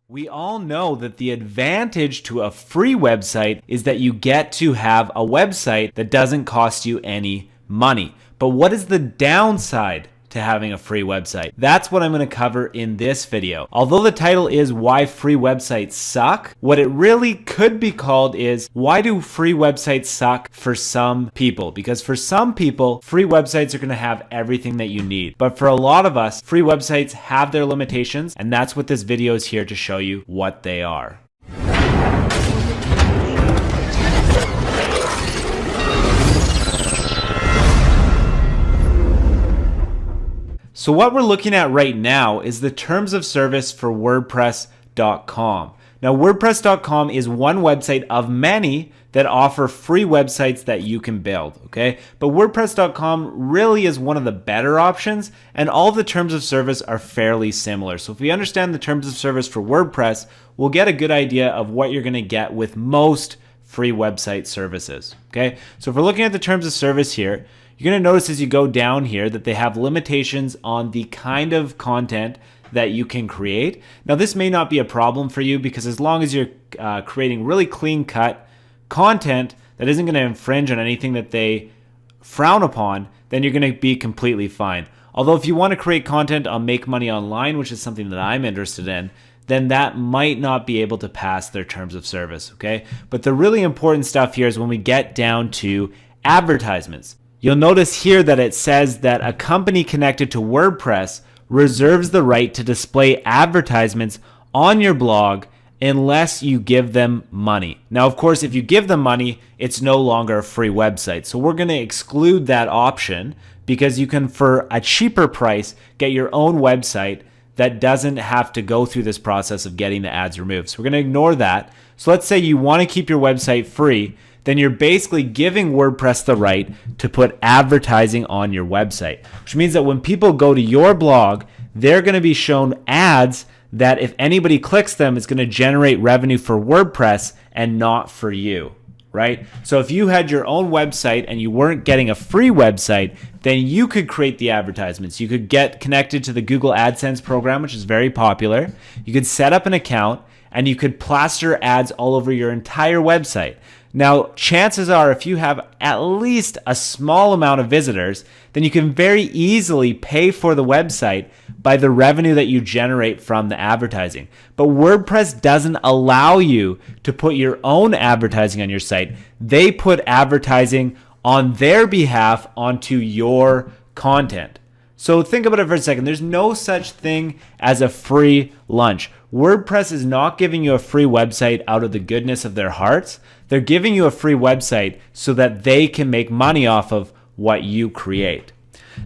We all know that the advantage to a free website is that you get to have a website that doesn't cost you any money. But what is the downside to having a free website? That's what I'm going to cover in this video. Although the title is Why Free Websites Suck, what it really could be called is Why Do Free Websites Suck for Some People? Because for some people, free websites are going to have everything that you need. But for a lot of us, free websites have their limitations, and that's what this video is here to show you what they are. So what we're looking at right now is the terms of service for WordPress.com. Now, WordPress.com is one website of many that offer free websites that you can build, okay? But WordPress.com really is one of the better options, and all the terms of service are fairly similar. So if we understand the terms of service for WordPress, we'll get a good idea of what you're gonna get with most free website services, okay? So if we're looking at the terms of service here, you're going to notice as you go down here that they have limitations on the kind of content that you can create. Now, this may not be a problem for you because as long as you're creating really clean-cut content that isn't going to infringe on anything that they frown upon, then you're going to be completely fine. Although if you want to create content on Make Money Online, which is something that I'm interested in, then that might not be able to pass their terms of service, okay? But the really important stuff here is when we get down to advertisements. You'll notice here that it says that a company connected to WordPress reserves the right to display advertisements on your blog unless you give them money. Now, of course, if you give them money, it's no longer a free website. So we're going to exclude that option because you can, for a cheaper price, get your own website that doesn't have to go through this process of getting the ads removed. So we're going to ignore that. So let's say you want to keep your website free, then you're basically giving WordPress the right to put advertising on your website, which means that when people go to your blog, they're going to be shown ads that if anybody clicks them, it's going to generate revenue for WordPress and not for you, right? So if you had your own website and you weren't getting a free website, then you could create the advertisements. You could get connected to the Google AdSense program, which is very popular. You could set up an account and you could plaster ads all over your entire website. Now, chances are if you have at least a small amount of visitors, then you can very easily pay for the website by the revenue that you generate from the advertising. But WordPress doesn't allow you to put your own advertising on your site. They put advertising on their behalf onto your content. So think about it for a second. There's no such thing as a free lunch. WordPress is not giving you a free website out of the goodness of their hearts. They're giving you a free website so that they can make money off of what you create.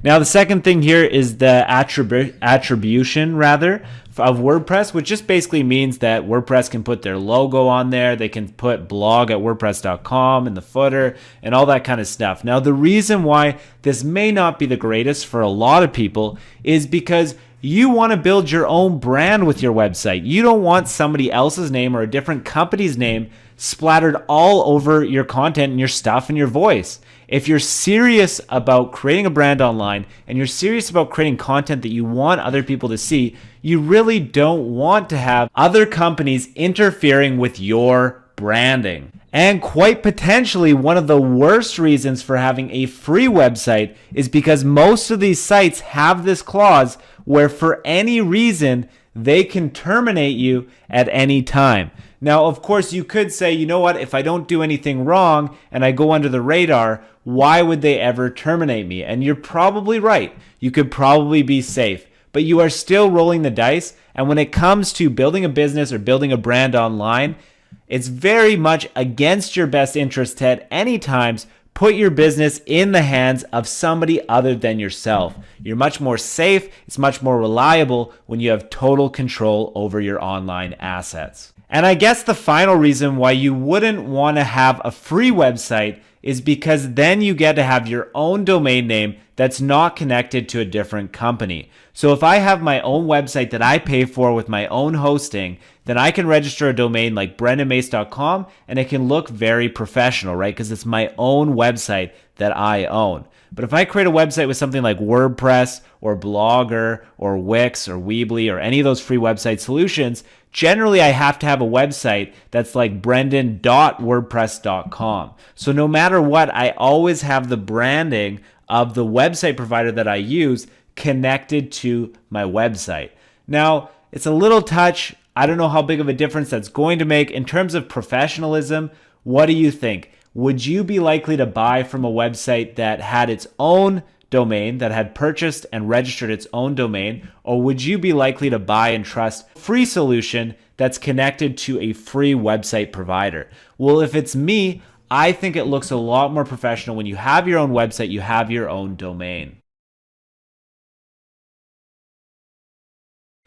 Now, the second thing here is the attribution of WordPress, which just basically means that WordPress can put their logo on there. They can put blog at WordPress.com in the footer and all that kind of stuff. Now, the reason why this may not be the greatest for a lot of people is because you want to build your own brand with your website. You don't want somebody else's name or a different company's name splattered all over your content and your stuff and your voice. If you're serious about creating a brand online and you're serious about creating content that you want other people to see, you really don't want to have other companies interfering with your branding. And quite potentially one of the worst reasons for having a free website is because most of these sites have this clause where for any reason they can terminate you at any time. Now, of course, you could say, you know what, if I don't do anything wrong and I go under the radar, why would they ever terminate me? And you're probably right. You could probably be safe, but you are still rolling the dice. And when it comes to building a business or building a brand online, it's very much against your best interest to at any times put your business in the hands of somebody other than yourself. You're much more safe. It's much more reliable when you have total control over your online assets. And I guess the final reason why you wouldn't want to have a free website is because then you get to have your own domain name that's not connected to a different company. So if I have my own website that I pay for with my own hosting, then I can register a domain like brendanmace.com and it can look very professional, right? Because it's my own website that I own. But if I create a website with something like WordPress or Blogger or Wix or Weebly or any of those free website solutions, generally I have to have a website that's like brendan.wordpress.com. So no matter what, I always have the branding of the website provider that I use connected to my website. Now, it's a little touch. I don't know how big of a difference that's going to make in terms of professionalism. What do you think? Would you be likely to buy from a website that had its own domain, that had purchased and registered its own domain, or would you be likely to buy and trust a free solution that's connected to a free website provider? Well, if it's me, I think it looks a lot more professional when you have your own website, you have your own domain.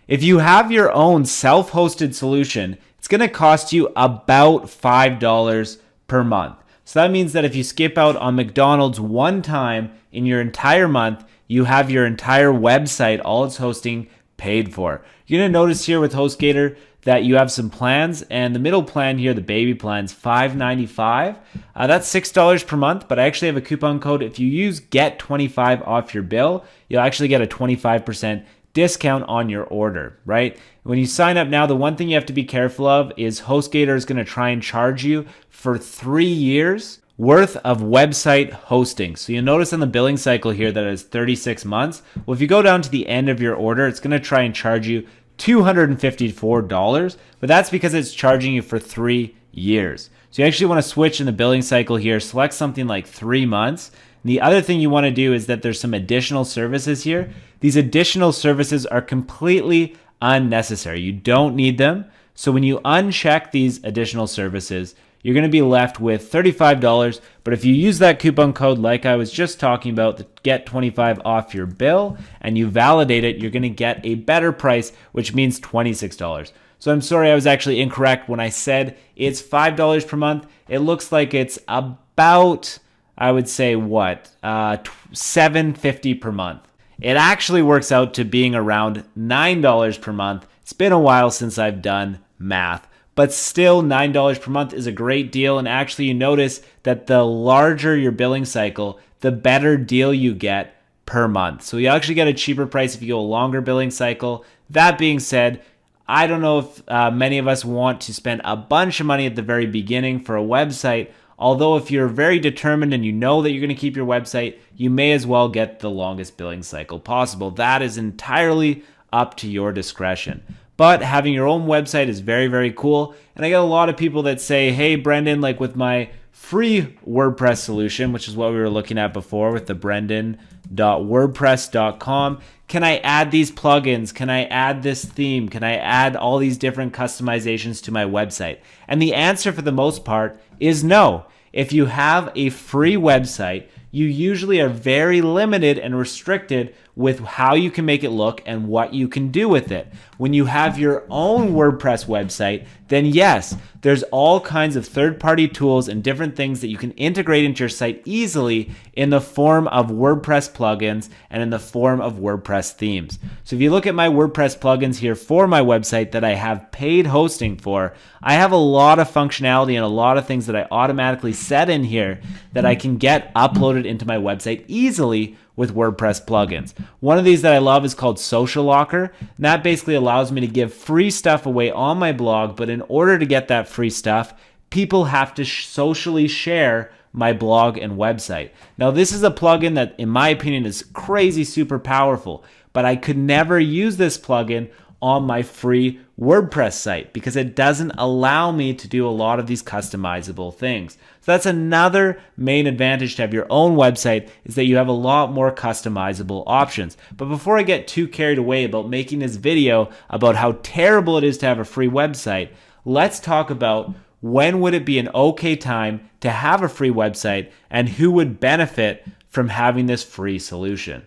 If you have your own self-hosted solution, it's going to cost you about $5 per month. So that means that if you skip out on McDonald's one time in your entire month, you have your entire website, all its hosting, paid for. You're going to notice here with HostGator that you have some plans, and the middle plan here, the baby plan, is $5.95. That's $6 per month, but I actually have a coupon code. If you use GET25 off your bill, you'll actually get a 25% discount on your order, right? When you sign up now, the one thing you have to be careful of is HostGator is going to try and charge you for 3 years worth of website hosting. So you'll notice on the billing cycle here that it's 36 months. Well, if you go down to the end of your order, it's going to try and charge you $254, but that's because it's charging you for 3 years. So you actually want to switch in the billing cycle here, select something like 3 months. And the other thing you want to do is that there's some additional services here. These additional services are completely unnecessary. You don't need them. So when you uncheck these additional services, you're going to be left with $35. But if you use that coupon code like I was just talking about, the get 25 off your bill, and you validate it, you're going to get a better price, which means $26. So I'm sorry, I was actually incorrect when I said it's $5 per month. It looks like it's about, I would say, $7.50 per month. It actually works out to being around $9 per month. It's been a while since I've done math, but still $9 per month is a great deal. And actually you notice that the larger your billing cycle, the better deal you get per month. So you actually get a cheaper price if you go a longer billing cycle. That being said, I don't know if many of us want to spend a bunch of money at the very beginning for a website. Although if you're very determined and you know that you're going to keep your website, you may as well get the longest billing cycle possible. That is entirely up to your discretion. But having your own website is very, very cool. And I get a lot of people that say, hey, Brendan, like with my free WordPress solution, which is what we were looking at before with the brendan.wordpress.com, can I add these plugins? Can I add this theme? Can I add all these different customizations to my website? And the answer for the most part is no. If you have a free website, you usually are very limited and restricted with how you can make it look and what you can do with it. When you have your own WordPress website, then yes, there's all kinds of third-party tools and different things that you can integrate into your site easily in the form of WordPress plugins and in the form of WordPress themes. So if you look at my WordPress plugins here for my website that I have paid hosting for, I have a lot of functionality and a lot of things that I automatically set in here that I can get uploaded into my website easily with WordPress plugins. One of these that I love is called Social Locker, and that basically allows me to give free stuff away on my blog, but in order to get that free stuff, people have to socially share my blog and website. Now, this is a plugin that, in my opinion, is crazy super powerful, but I could never use this plugin on my free WordPress site because it doesn't allow me to do a lot of these customizable things. So that's another main advantage to have your own website, is that you have a lot more customizable options. But before I get too carried away about making this video about how terrible it is to have a free website, let's talk about when would it be an okay time to have a free website and who would benefit from having this free solution.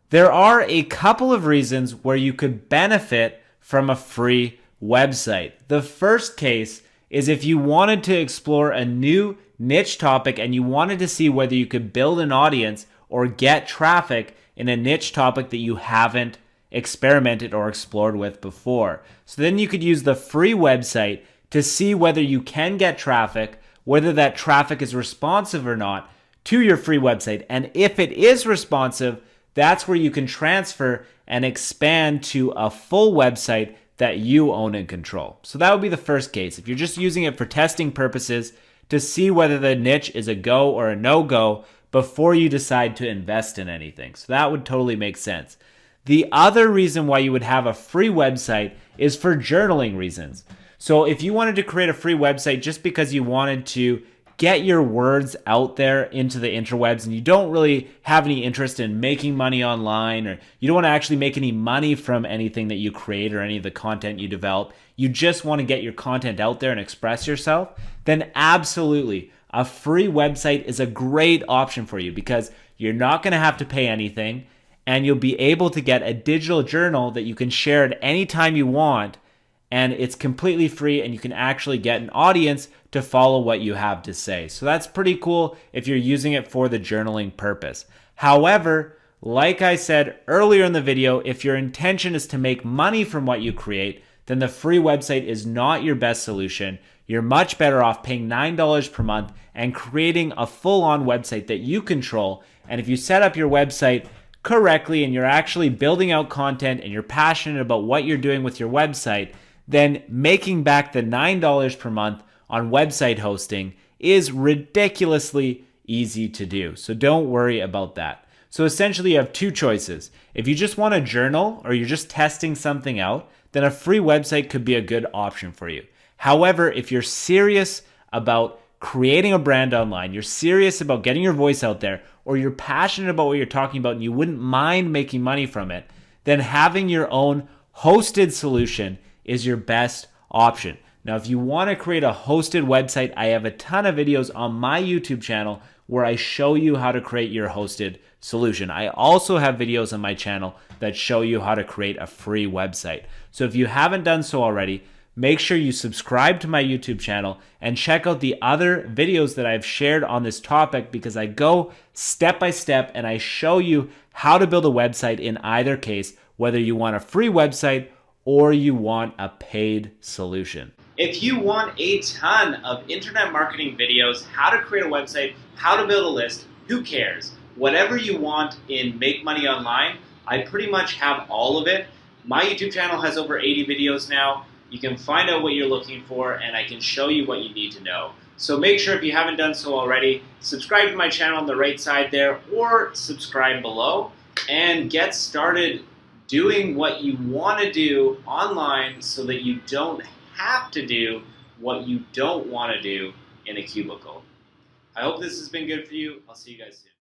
There are a couple of reasons where you could benefit from a free website. The first case is if you wanted to explore a new niche topic and you wanted to see whether you could build an audience or get traffic in a niche topic that you haven't experimented or explored with before. So then you could use the free website to see whether you can get traffic, whether that traffic is responsive or not to your free website. And if it is responsive, that's where you can transfer and expand to a full website that you own and control. So that would be the first case. If you're just using it for testing purposes to see whether the niche is a go or a no-go before you decide to invest in anything. So that would totally make sense. The other reason why you would have a free website is for journaling reasons. So if you wanted to create a free website just because you wanted to get your words out there into the interwebs and you don't really have any interest in making money online, or you don't want to actually make any money from anything that you create or any of the content you develop, you just want to get your content out there and express yourself, then absolutely, a free website is a great option for you because you're not going to have to pay anything and you'll be able to get a digital journal that you can share at any time you want, and it's completely free and you can actually get an audience to follow what you have to say. So that's pretty cool if you're using it for the journaling purpose. However, like I said earlier in the video, if your intention is to make money from what you create, then the free website is not your best solution. You're much better off paying $9 per month and creating a full-on website that you control. And if you set up your website correctly and you're actually building out content and you're passionate about what you're doing with your website, then making back the $9 per month on website hosting is ridiculously easy to do. So don't worry about that. So essentially you have two choices. If you just want a journal or you're just testing something out, then a free website could be a good option for you. However, if you're serious about creating a brand online, you're serious about getting your voice out there, or you're passionate about what you're talking about and you wouldn't mind making money from it, then having your own hosted solution is your best option. Now, if you want to create a hosted website, I have a ton of videos on my YouTube channel where I show you how to create your hosted solution. I also have videos on my channel that show you how to create a free website. So if you haven't done so already, make sure you subscribe to my YouTube channel and check out the other videos that I've shared on this topic, because I go step by step and I show you how to build a website in either case, whether you want a free website or you want a paid solution. If you want a ton of internet marketing videos, how to create a website, how to build a list, who cares? Whatever you want in Make Money Online, I pretty much have all of it. My YouTube channel has over 80 videos now. You can find out what you're looking for and I can show you what you need to know. So make sure, if you haven't done so already, subscribe to my channel on the right side there or subscribe below and get started doing what you want to do online so that you don't have to do what you don't want to do in a cubicle. I hope this has been good for you. I'll see you guys soon.